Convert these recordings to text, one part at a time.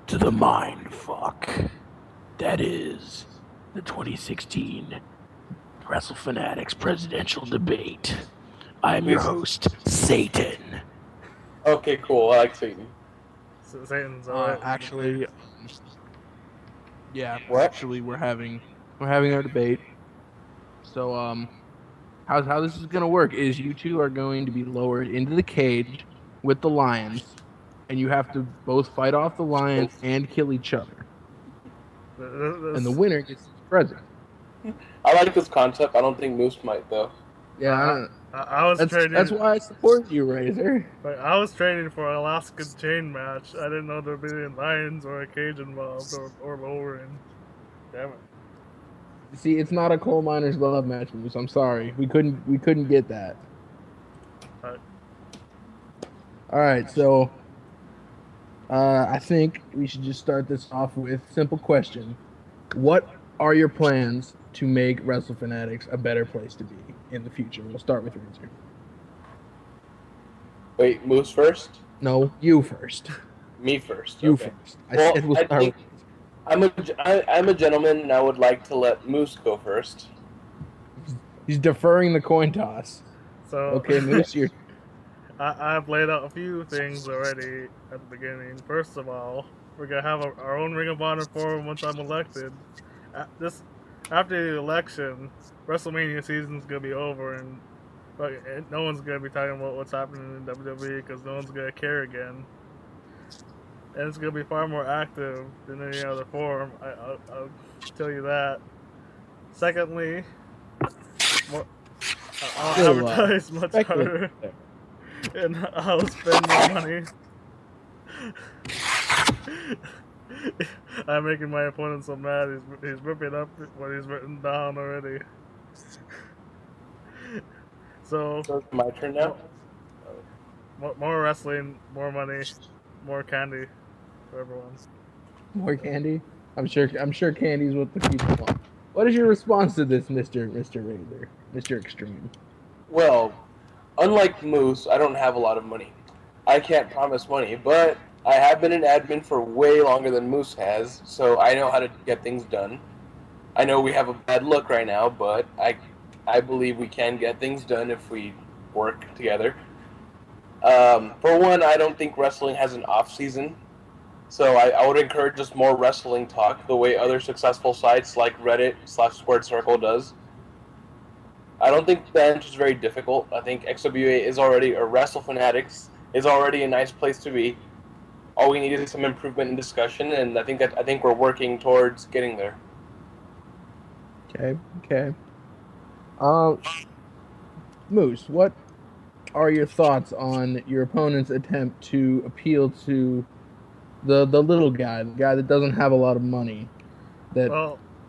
to the mind fuck. That is the 2016 Wrestle Fanatics presidential debate. I am your host, Satan. Okay, cool. I like Satan. So Satan's alright. Actually, yeah. What? Actually, we're having our debate. So, how this is gonna work is you two are going to be lowered into the cage with the lions, and you have to both fight off the lions and kill each other. And the winner gets the present. I like this concept. I don't think Moose might though. Yeah, I was trading. that's why I support you, Razor. Like, I was trading for an Alaskan chain match. I didn't know there'd be lions or a cage involved or lowering. Damn it. See, it's not a coal miner's love match, Moose. I'm sorry, we couldn't get that. All right, so I think we should just start this off with a simple question: what are your plans to make Wrestle Fanatics a better place to be in the future? We'll start with Razor. Wait, Moose first? No, you first. Me first. You okay. first. I said we'll start with. I'm a gentleman, and I would like to let Moose go first. He's deferring the coin toss. So Okay, Moose, you're. I've laid out a few things already at the beginning. First of all, we're gonna have our own Ring of Honor forum once I'm elected. After the election, WrestleMania season's gonna be over, and no one's gonna be talking about what's happening in WWE because no one's gonna care again. And it's gonna be far more active than any other forum. I'll tell you that. Secondly, I'll advertise much harder. And I'll spend more money. I'm making my opponent so mad. He's ripping up what he's written down already. So it's my turn now. More wrestling, more money, more candy for everyone. More candy? I'm sure candy's what the people want. What is your response to this, Mr. Razor? Mr. Extreme? Well, unlike Moose, I don't have a lot of money. I can't promise money, but I have been an admin for way longer than Moose has, so I know how to get things done. I know we have a bad look right now, but I believe we can get things done if we work together. For one, I don't think wrestling has an off-season, so I would encourage just more wrestling talk the way other successful sites like Reddit/Squared Circle does. I don't think the answer is very difficult. I think XWA is already, or Wrestle Fanatics is already a nice place to be. All we need is some improvement in discussion, and I think we're working towards getting there. Okay. Moose, what are your thoughts on your opponent's attempt to appeal to the little guy, the guy that doesn't have a lot of money, that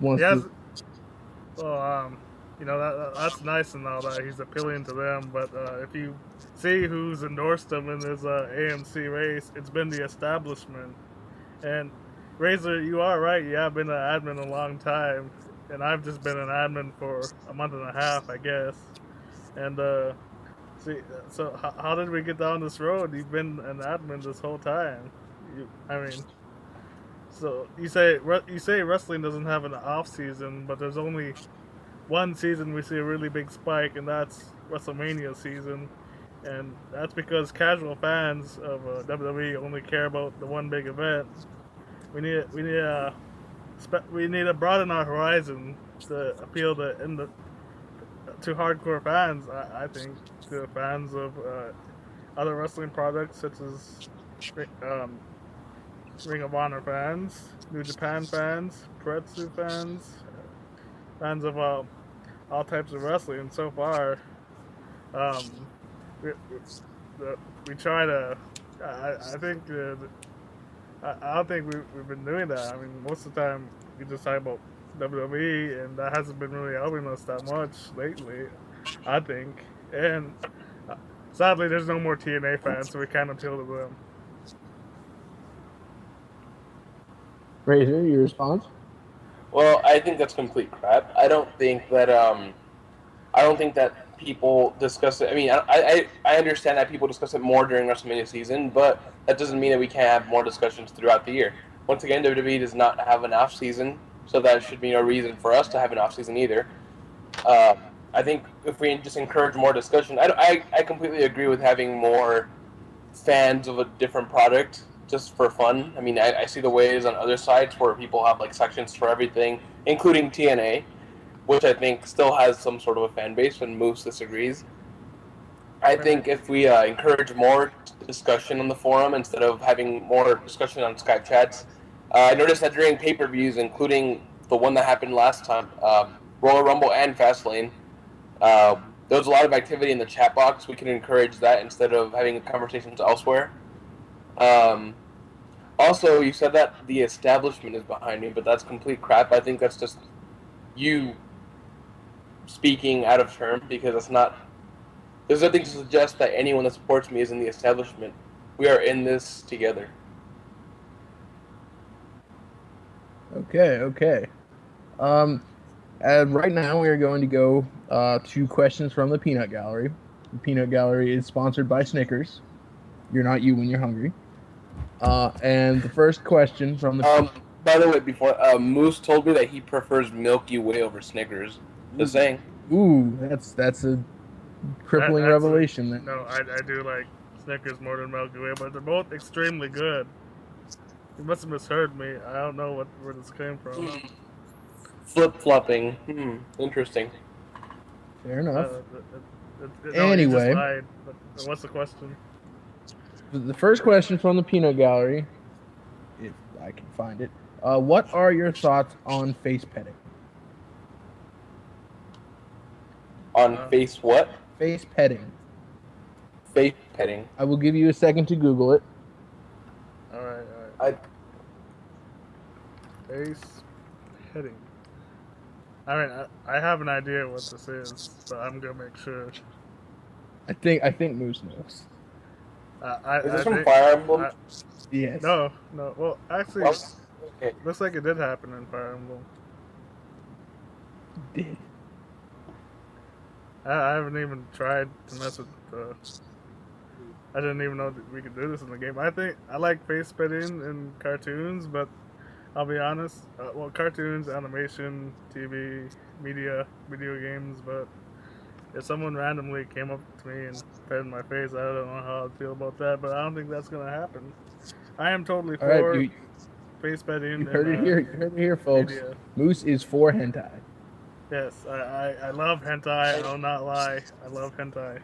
wants to? Well, that's nice and all that he's appealing to them, but if you see who's endorsed him in this AMC race, it's been the establishment. And Razor, you are right. You have been an admin a long time, and I've just been an admin for a month and a half, I guess. And so how did we get down this road? You've been an admin this whole time. So you say wrestling doesn't have an off season, but there's only one season we see a really big spike, and that's WrestleMania season. And that's because casual fans of WWE only care about the one big event. We need to broaden our horizon to appeal to hardcore fans. I think to fans of other wrestling products such as Ring of Honor fans, New Japan fans, Pretsu fans, fans of all types of wrestling. And so far, we try to. I think I don't think we've been doing that. I mean, most of the time we just talk about WWE, and that hasn't been really helping us that much lately, I think. And sadly, there's no more TNA fans, so we can't appeal to them. Razor, your response? Well, I think that's complete crap. I don't think that people discuss it. I mean, I understand that people discuss it more during WrestleMania season, but that doesn't mean that we can't have more discussions throughout the year. Once again, WWE does not have an off season, so that should be no reason for us to have an off season either. I think if we just encourage more discussion, I completely agree with having more fans of a different product just for fun. I mean, I see the ways on other sites where people have like sections for everything, including TNA, which I think still has some sort of a fan base, and Moose disagrees. I think if we encourage more discussion on the forum instead of having more discussion on Skype chats, I noticed that during pay-per-views, including the one that happened last time, Royal Rumble and Fastlane, there was a lot of activity in the chat box. We can encourage that instead of having conversations elsewhere. Also, you said that the establishment is behind me, but that's complete crap. I think that's just you speaking out of turn, because it's not. There's nothing to suggest that anyone that supports me is in the establishment. We are in this together. Okay. Right now we are going to go to questions from the Peanut Gallery. The Peanut Gallery is sponsored by Snickers. You're not you when you're hungry. And the first question from the... By the way, before Moose told me that he prefers Milky Way over Snickers. Just saying. Ooh, that's a crippling revelation. No, I do like Snickers more than Milky Way, but they're both extremely good. You must have misheard me. I don't know where this came from. Flip-flopping. Interesting. Fair enough. Anyway. What's the question? The first question from the Peanut Gallery, if I can find it. What are your thoughts on face petting? On face what? Face petting. Face petting. I will give you a second to Google it. Alright. Face petting. I have an idea what this is, but I'm gonna make sure. I think Moose knows. Is this from Fire Emblem? Yes. No. Well, actually, okay. Looks like it did happen in Fire Emblem. Did. I haven't even tried to mess with. I didn't even know that we could do this in the game. I like face petting in cartoons, but I'll be honest. Cartoons, animation, TV, media, video games. But if someone randomly came up to me and petted my face, I don't know how I'd feel about that. But I don't think that's gonna happen. I am totally for face petting. You heard it here. You heard it here, folks. Media. Moose is for hentai. Yes, I love hentai. I will not lie. I love hentai.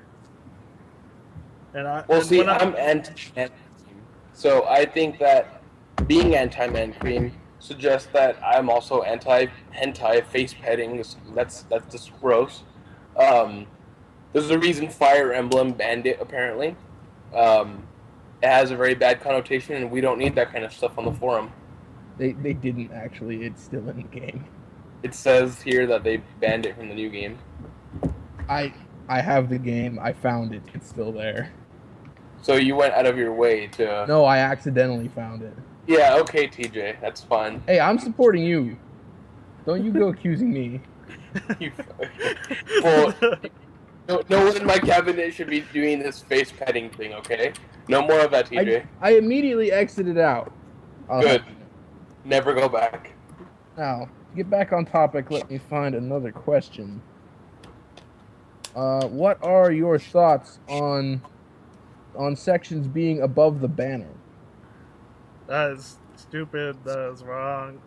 I'm anti-man cream, so I think that being anti-man cream suggests that I'm also anti-hentai face petting. That's just gross. There's a reason Fire Emblem banned it, apparently. It has a very bad connotation, and we don't need that kind of stuff on the forum. They didn't actually. It's still in the game. It says here that they banned it from the new game. I have the game. I found it. It's still there. So you went out of your way to... No, I accidentally found it. Yeah, okay, TJ. That's fine. Hey, I'm supporting you. Don't you go accusing me. Well, no one in my cabinet should be doing this face petting thing, okay? No more of that, TJ. I immediately exited out. Good. Never go back. Now, to get back on topic, let me find another question. What are your thoughts on sections being above the banner? That is stupid. That is wrong.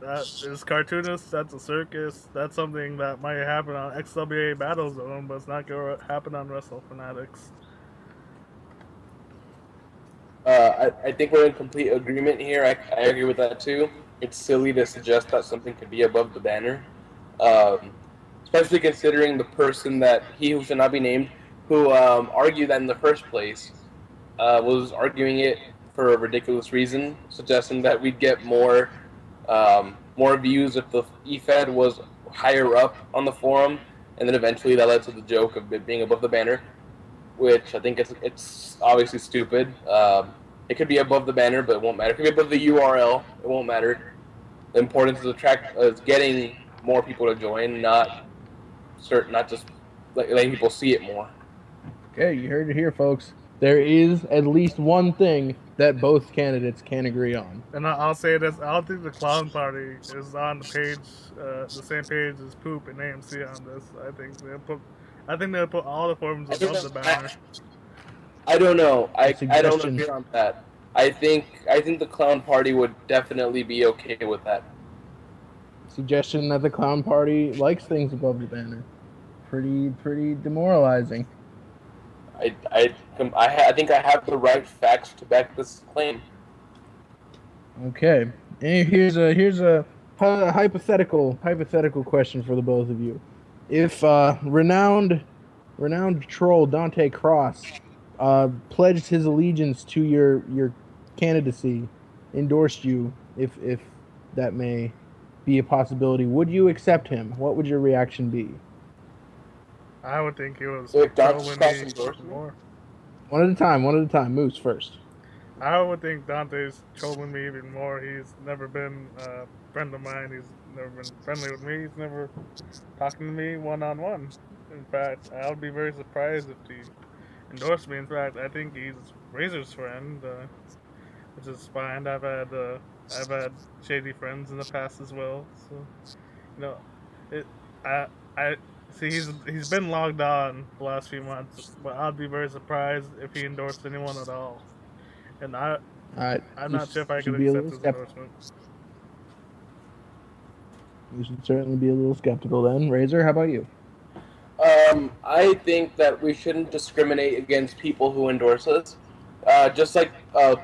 That is cartoonist. That's a circus. That's something that might happen on XWA Battlezone, but it's not going to happen on Wrestle Fanatics. I think we're in complete agreement here. I agree with that too. It's silly to suggest that something could be above the banner, especially considering the person that he who should not be named, who argued that in the first place, was arguing it for a ridiculous reason, suggesting that we'd get more views if the eFed was higher up on the forum, and then eventually that led to the joke of it being above the banner, which I think it's obviously stupid. It could be above the banner, but it won't matter. It could be above the URL, it won't matter. The importance is getting more people to join, not just letting people see it more. Okay, you heard it here, folks. There is at least one thing that both candidates can agree on. And I'll say this: I don't think the clown party is on the page, the same page as Poop and AMC on this. I think they'll put all the forums above the banner. I don't know. I don't Suggestion. agree on that. I think the clown party would definitely be okay with that. Suggestion that the clown party likes things above the banner. Pretty demoralizing. I think I have the right facts to back this claim. Okay, and here's a hypothetical question for the both of you. If renowned troll Dante Cross pledged his allegiance to your candidacy, endorsed you, if that may be a possibility, would you accept him? What would your reaction be? I would think he was If Dante trolling Cross me endorsed me? more. One at a time. Moose first. I would think Dante's trolling me even more. He's never been a friend of mine. He's never been friendly with me. He's never talking to me one-on-one. In fact, I would be very surprised if he endorsed me. In fact, I think he's Razor's friend, which is fine. I've had shady friends in the past as well. So, I see he's been logged on the last few months, but I'd be very surprised if he endorsed anyone at all. And I'm not sure if I could accept his endorsement. You should certainly be a little skeptical then. Razor, how about you? I think that we shouldn't discriminate against people who endorse us. Just like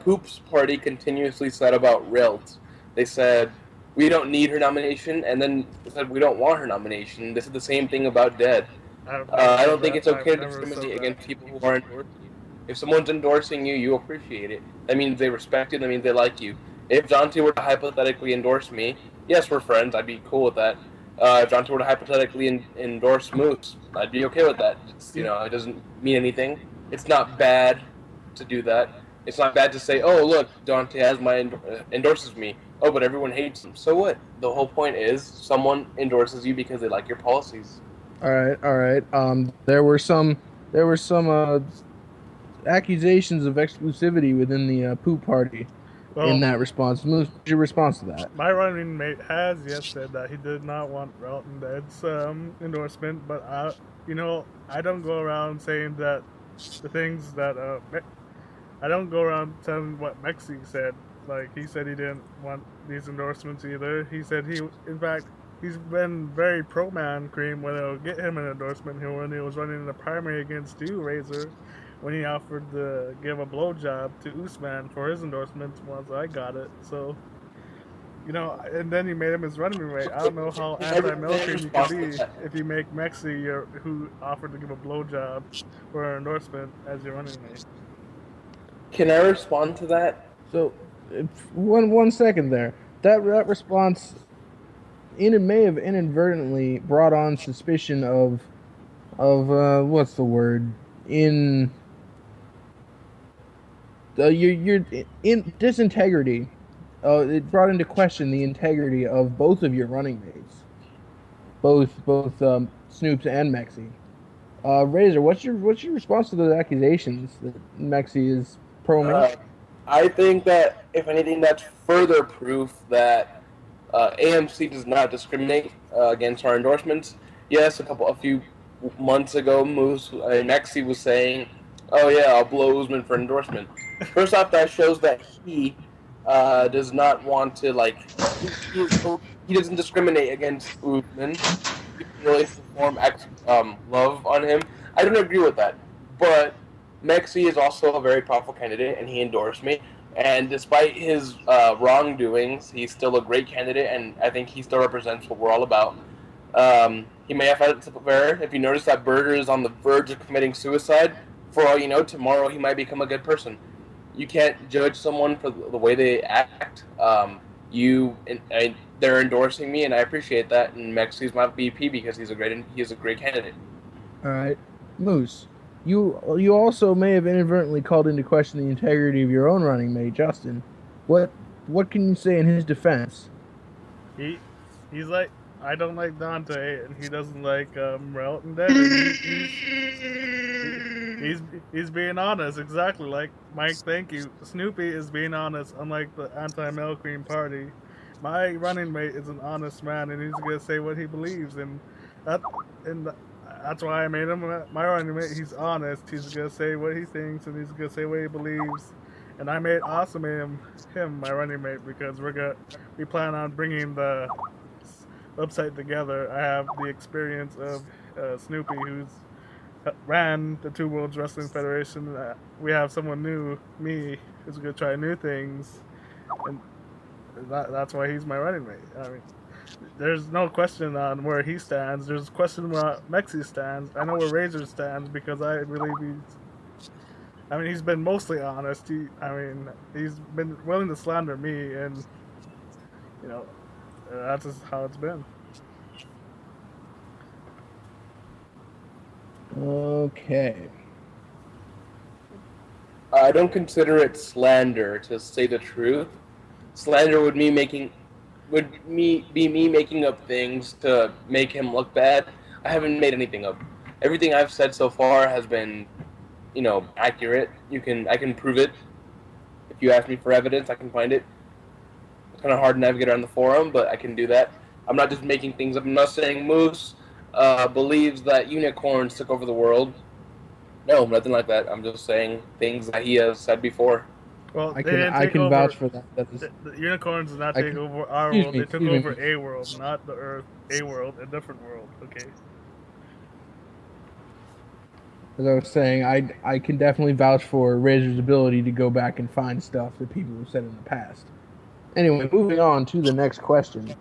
Poop's party continuously said about Rilt. They said, we don't need her nomination, and then they said, we don't want her nomination. They said the same thing about Dead. I don't think it's okay to discriminate against people who are endorsing you. If someone's endorsing you, you appreciate it. That means they respect you, that means they like you. If Dante were to hypothetically endorse me, yes, we're friends, I'd be cool with that. If Dante were to hypothetically endorse Moose, I'd be okay with that. It doesn't mean anything. It's not bad to do that. It's not bad to say, oh, look, Dante has endorses me. Oh, but everyone hates him. So what? The whole point is someone endorses you because they like your policies. All right. There were some accusations of exclusivity within the Poop party. In that response, Moose, what's your response to that? My running mate has said that he did not want Relton Dead's endorsement, but I don't go around saying that the things that I don't go around telling what Mexi said. Like, he said he didn't want these endorsements either. He said in fact, he's been very pro-Man Cream when it'll get him an endorsement here when he was running in the primary against you, Razor, when he offered to give a blowjob to Usman for his endorsement once I got it. So, and then he made him his running mate. I don't know how anti-military you can be if you make Mexi who offered to give a blowjob for an endorsement as your running mate. Can I respond to that? So, one second there. That response may have inadvertently brought on suspicion of what's the word? Your disintegrity. It brought into question the integrity of both of your running mates, both Snoops and Mexi. Razor, what's your response to those accusations that Mexi is pro-man? I think that if anything, that's further proof that AMC does not discriminate against our endorsements. Yes, a few months ago, Mexi was saying, "Oh yeah, I'll blow Usman for endorsement." First off, that shows that he does not want to he doesn't discriminate against Usman. He really perform love on him. I don't agree with that, but Mexi is also a very powerful candidate, and he endorsed me. And despite his wrongdoings, he's still a great candidate, and I think he still represents what we're all about. He may have had a slip of error. If you notice that Burger is on the verge of committing suicide, for all you know, tomorrow he might become a good person. You can't judge someone for the way they act. They're endorsing me, and I appreciate that. And Mexi's my VP because he's a great candidate. All right, Moose. You also may have inadvertently called into question the integrity of your own running mate, Justin. What can you say in his defense? He's like, I don't like Dante, and he doesn't like Relt and Devin. He's being honest, exactly like Mike. Thank you. Snoopy is being honest, unlike the anti-Mel Cream Party. My running mate is an honest man, and he's gonna say what he believes, that and that's why I made him my running mate. He's honest. He's gonna say what he thinks, and he's gonna say what he believes. And I made awesome him my running mate because we plan on bringing the website together. I have the experience of Snoopy, who's ran the Two Worlds Wrestling Federation. We have someone new, me, who's gonna try new things, and that's why he's my running mate. I mean, there's no question on where he stands. There's a question where Mexi stands. I know where Razor stands because I believe he's been mostly honest. He's been willing to slander me, and that's just how it's been. Okay. I don't consider it slander, to say the truth. Slander would be me making up things to make him look bad. I haven't made anything up. Everything I've said so far has been, accurate. I can prove it. If you ask me for evidence, I can find it. It's kind of hard to navigate around the forum, but I can do that. I'm not just making things up. I'm not saying Moose believes that unicorns took over the world. No, nothing like that. I'm just saying things that he has said before. Well, I can vouch for that. The unicorns did not take over our world. They took over a world, not the Earth. A world, a different world. Okay. As I was saying, I can definitely vouch for Razor's ability to go back and find stuff that people have said in the past. Anyway, moving on to the next question.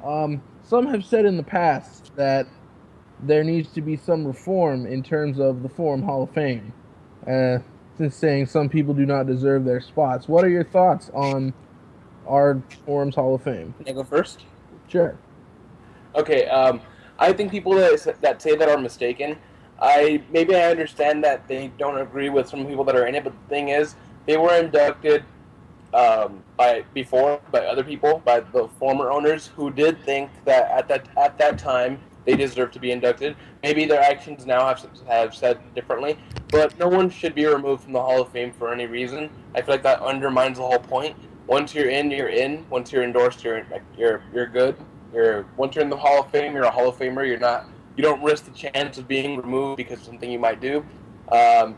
Some have said in the past that there needs to be some reform in terms of the Forum Hall of Fame. Since saying some people do not deserve their spots. What are your thoughts on our Forum's Hall of Fame? Can I go first? Sure. Okay, I think people that say that are mistaken. I understand that they don't agree with some people that are in it, but the thing is, they were inducted by other people, by the former owners who did think that at that time they deserve to be inducted. Maybe their actions now have said differently, but no one should be removed from the Hall of Fame for any reason. I feel like that undermines the whole point. Once you're in, you're in. Once you're endorsed, you're good. Once you're in the Hall of Fame, you're a Hall of Famer. You don't risk the chance of being removed because of something you might do. But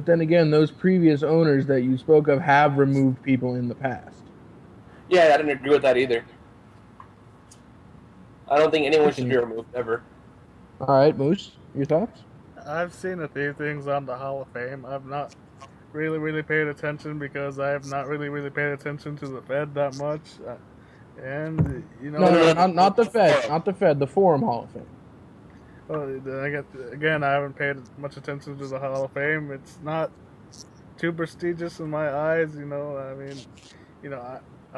then again, those previous owners that you spoke of have removed people in the past. Yeah, I didn't agree with that either. I don't think anyone should be removed ever. All right, Moose, your thoughts? I've seen a few things on the Hall of Fame. I've not really paid attention because I have not really paid attention to the Fed that much. And No, not the Fed, the Forum Hall of Fame. Well, I haven't paid much attention to the Hall of Fame. It's not too prestigious in my eyes. I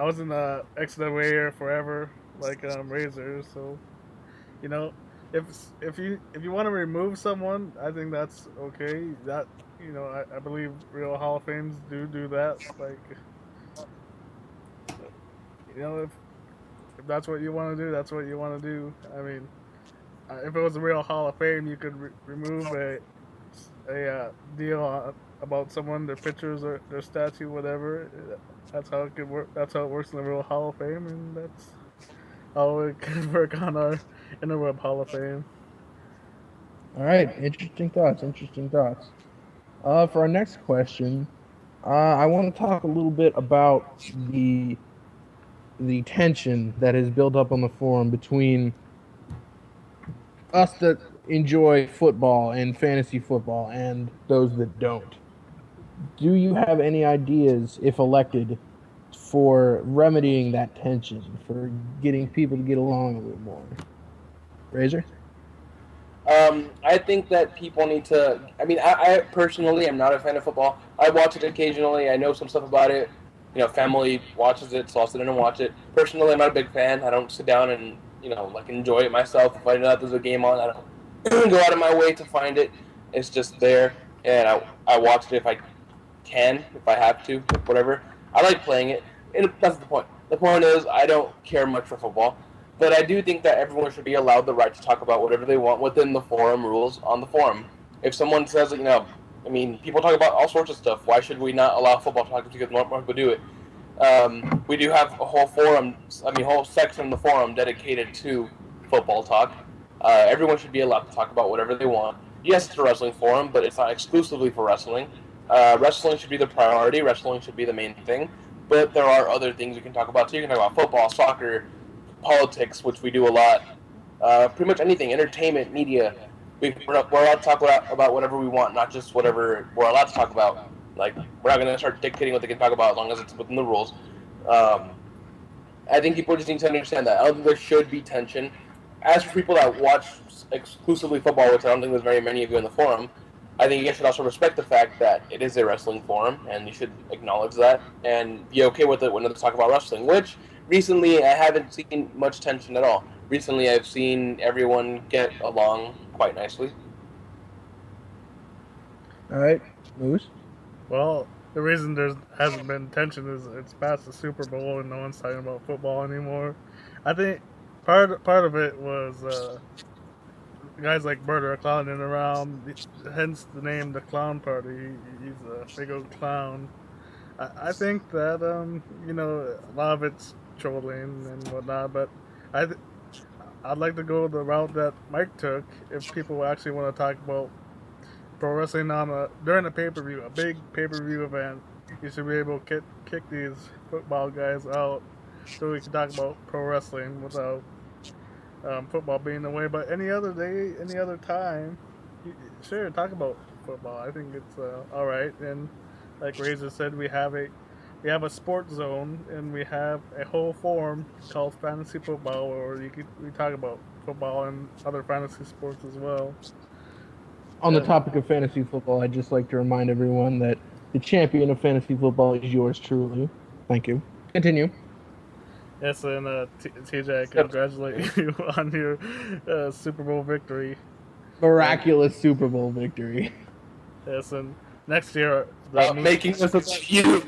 was in the XWA forever, like Razor. So, if you want to remove someone, I think that's okay. That I believe real Hall of Fames do that. Like, if that's what you want to do, that's what you want to do. I mean, if it was a real Hall of Fame, you could remove a deal about someone, their pictures or their statue, whatever. That's how it could work. That's how it works in the real Hall of Fame, and that's how it could work on our Interweb Hall of Fame. All right, interesting thoughts. For our next question, I want to talk a little bit about the tension that has built up on the forum between us that enjoy football and fantasy football and those that don't. Do you have any ideas, if elected, for remedying that tension, for getting people to get along a little more? Razor? I think that people need to... I personally am not a fan of football. I watch it occasionally. I know some stuff about it. Family watches it, so I'll sit in and watch it. Personally, I'm not a big fan. I don't sit down and, enjoy it myself. If I know that there's a game on, I don't go out of my way to find it. It's just there, and I watch it if I can, if I have to, whatever. I like playing it, and that's the point. The point is, I don't care much for football, but I do think that everyone should be allowed the right to talk about whatever they want within the forum rules on the forum. If someone says, I mean, people talk about all sorts of stuff. Why should we not allow football talk because more people do it? We do have a whole whole section of the forum dedicated to football talk. Everyone should be allowed to talk about whatever they want. Yes, it's a wrestling forum, but it's not exclusively for wrestling. Wrestling should be the priority. Wrestling should be the main thing. But there are other things you can talk about too. You can talk about football, soccer, politics, which we do a lot. Pretty much anything, entertainment, media. We're allowed to talk about whatever we want, not just whatever we're allowed to talk about. Like, we're not going to start dictating what they can talk about as long as it's within the rules. I think people just need to understand that. I don't think there should be tension. As for people that watch exclusively football, which I don't think there's very many of you in the forum, I think you guys should also respect the fact that it is a wrestling forum, and you should acknowledge that and be okay with it when they talk about wrestling, which recently I haven't seen much tension at all. Recently I've seen everyone get along quite nicely. All right, Moose. Well, the reason there hasn't been tension is it's past the Super Bowl and no one's talking about football anymore. I think part of it was guys like Bert are clowning around, hence the name The Clown Party. He's a big old clown. I think that a lot of it's trolling and whatnot, but I'd like to go the route that Mike took. If people actually want to talk about pro wrestling during a pay-per-view, a big pay-per-view event, you should be able to kick these football guys out so we can talk about pro wrestling without football being the way. But any other day, any other time, sure, talk about football. I think it's all right. And like Razor said, we have a sports zone and we have a whole forum called Fantasy Football, where we talk about football and other fantasy sports as well. On the topic of fantasy football, I'd just like to remind everyone that the champion of fantasy football is yours truly. Thank you. Continue. Yes, and TJ, I congratulate you on your Super Bowl victory. Miraculous Super Bowl victory. Yes, and next year... making this a feud.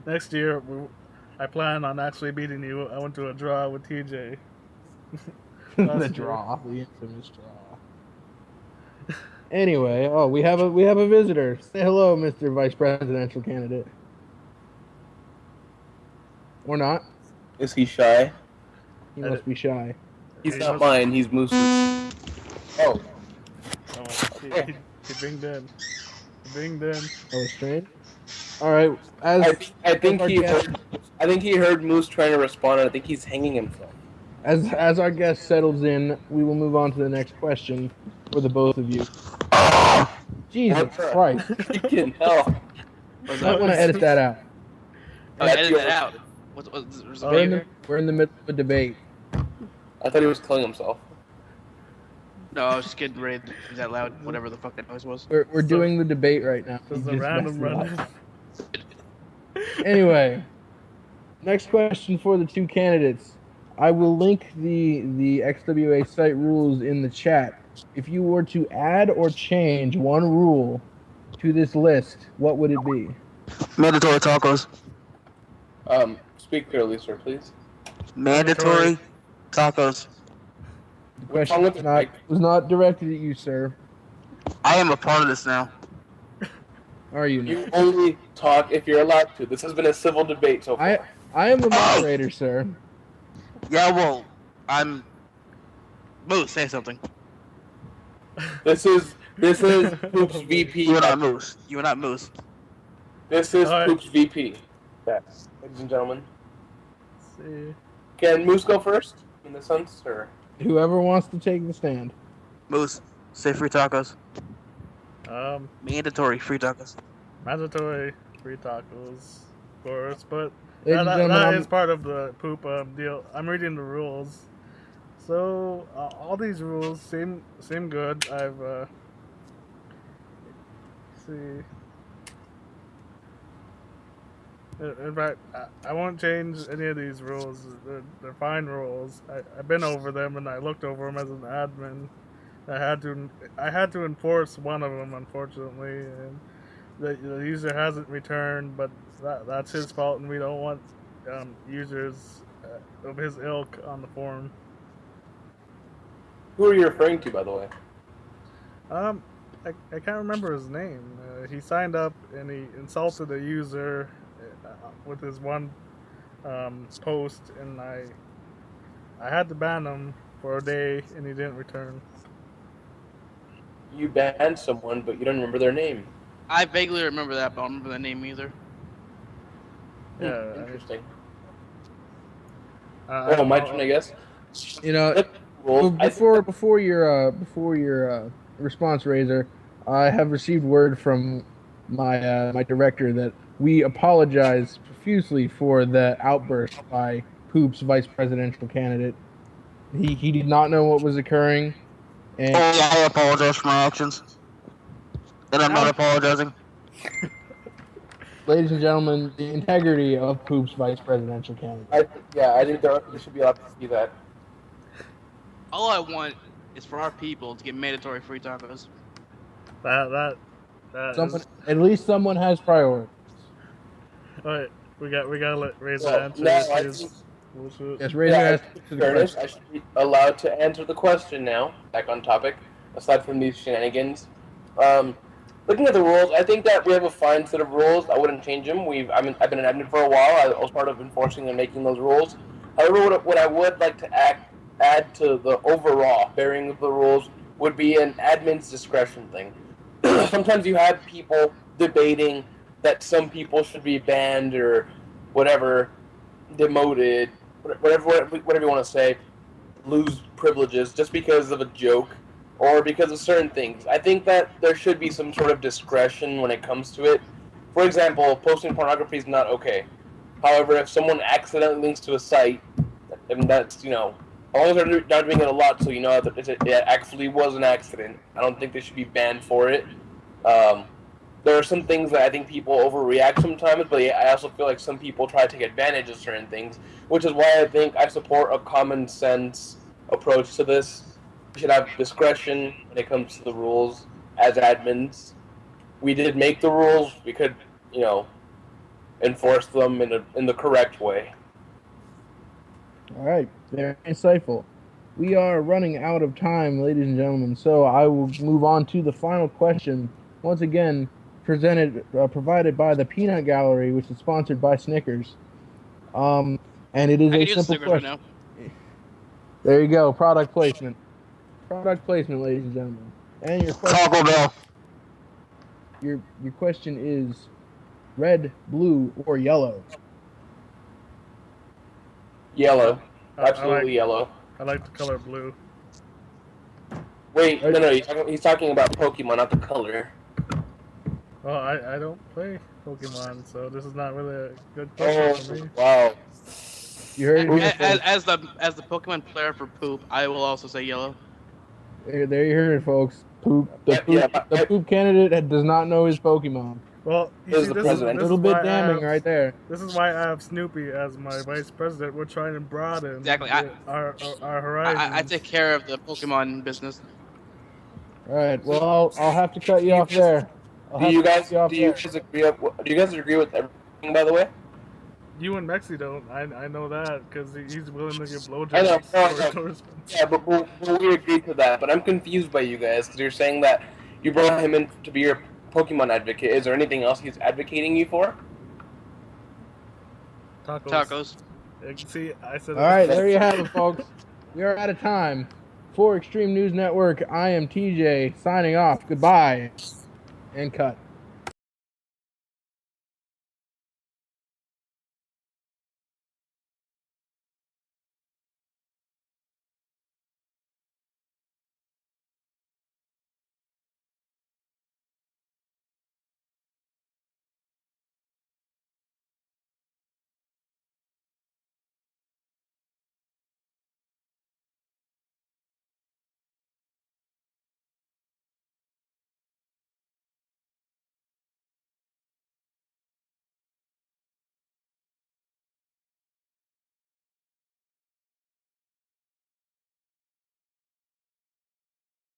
Next year, I plan on actually beating you. I went to a draw with TJ. The draw, the infamous draw. Anyway, we have a visitor. Say hello, Mr. Vice Presidential candidate. Or not? Is he shy? He must be shy. He's not mine. He's Moose's. Oh. He binged in. Oh, strange. All right. I think he heard Moose trying to respond, and I think he's hanging himself. As our guest settles in, we will move on to the next question for the both of you. Jesus Christ! Freaking hell! I might want to edit that out. Edit that out. We're in the middle of a debate. I thought he was killing himself. No, I was just getting ready to do that loud, whatever the fuck that noise was. We're doing the debate right now. This is a random run. Anyway, next question for the two candidates. I will link the XWA site rules in the chat. If you were to add or change one rule to this list, what would it be? Mandatory tacos. Speak clearly, sir, please. Mandatory tacos. The question was not directed at you, sir. I am a part of this now. Are you now? You only talk if you're allowed to. This has been a civil debate so far. I am the moderator, sir. Yeah, well, I'm... Moose, say something. This is Poops VP. You are not Moose. You are not Moose. This is Poops VP. Yes, ladies and gentlemen. Let's see. Can Moose go first in this sense, or? Whoever wants to take the stand. Moose, say free tacos. Mandatory free tacos. Mandatory free tacos, of course, but Ladies that is part of the poop deal. I'm reading the rules. So all these rules seem good. I've see. In fact, I won't change any of these rules. They're fine rules. I've been over them and I looked over them as an admin. I had to enforce one of them, unfortunately. And the user hasn't returned, but that's his fault, and we don't want users of his ilk on the forum. Who are you referring to, by the way? I can't remember his name. He signed up and he insulted a user with his one post, and I had to ban him for a day, and he didn't return. You banned someone, but you don't remember their name. I vaguely remember that, but I don't remember the name either. Yeah, Interesting. I My turn, I guess. You know, Rules. before your response, Razor, I have received word from my director that we apologize profusely for the outburst by Poop's vice presidential candidate. He did not know what was occurring, and Oh yeah, I apologize for my actions. And I'm not apologizing. ladies and gentlemen, the integrity of Poop's vice presidential candidate. I think there should be allowed to see that. All I want is for our people to get mandatory free tacos. that Someone, is, at least someone has priority. Alright, we gotta let Razor Well, answer now I his think- bullshit. Yes, Razor has to answer the fairness, question. I should be allowed to answer the question now. Back on topic. Aside from these shenanigans, looking at the rules, I think that we have a fine set of rules. I wouldn't change them. I've been an admin for a while. I was part of enforcing and making those rules. However, what I would like to add to the overall bearing of the rules would be an admin's discretion thing. Sometimes you have people debating that some people should be banned or whatever, demoted, whatever you want to say, lose privileges just because of a joke or because of certain things. I think that there should be some sort of discretion when it comes to it. For example, posting pornography is not okay. However, if someone accidentally links to a site, and that's, as long as they're not doing it a lot, so you know that it actually was an accident, I don't think they should be banned for it. There are some things that I think people overreact sometimes, but I also feel like some people try to take advantage of certain things, which is why I think I support a common sense approach to this. We should have discretion when it comes to the rules as admins. We did make the rules. We could, enforce them in the correct way. All right, very insightful. We are running out of time, ladies and gentlemen, so I will move on to the final question. Once again, provided by the Peanut Gallery, which is sponsored by Snickers. And it is I a can use simple Snickers right question. now. There you go, product placement. Product placement, ladies and gentlemen. And your question, Taco Bell. your question is red, blue, or yellow? Yellow. I Absolutely yellow. I like the color blue. Wait, no, he's talking about Pokemon, not the color. Well, I don't play Pokemon, so this is not really a good question for me. Wow. You heard it here, folks. As the Pokemon player for Poop, I will also say yellow. There you heard it, folks. The poop candidate does not know his Pokemon. Well, This is the president. A little bit damning right there. This is why I have Snoopy as my vice president. We're trying to broaden Exactly. our horizons. I take care of the Pokemon business. All right. Well, I'll have to cut you off there. Do you guys agree with everything, by the way? You and Mexi don't. I know that because he's willing to give blowjobs. I know. for endorsements. Yeah, but we agreed to that. But I'm confused by you guys because you're saying that you brought him in to be your Pokemon advocate. Is there anything else he's advocating you for? Tacos. See, I said. All right. There you have it, folks. We are out of time. For Extreme News Network, I am TJ signing off. Goodbye. And cut.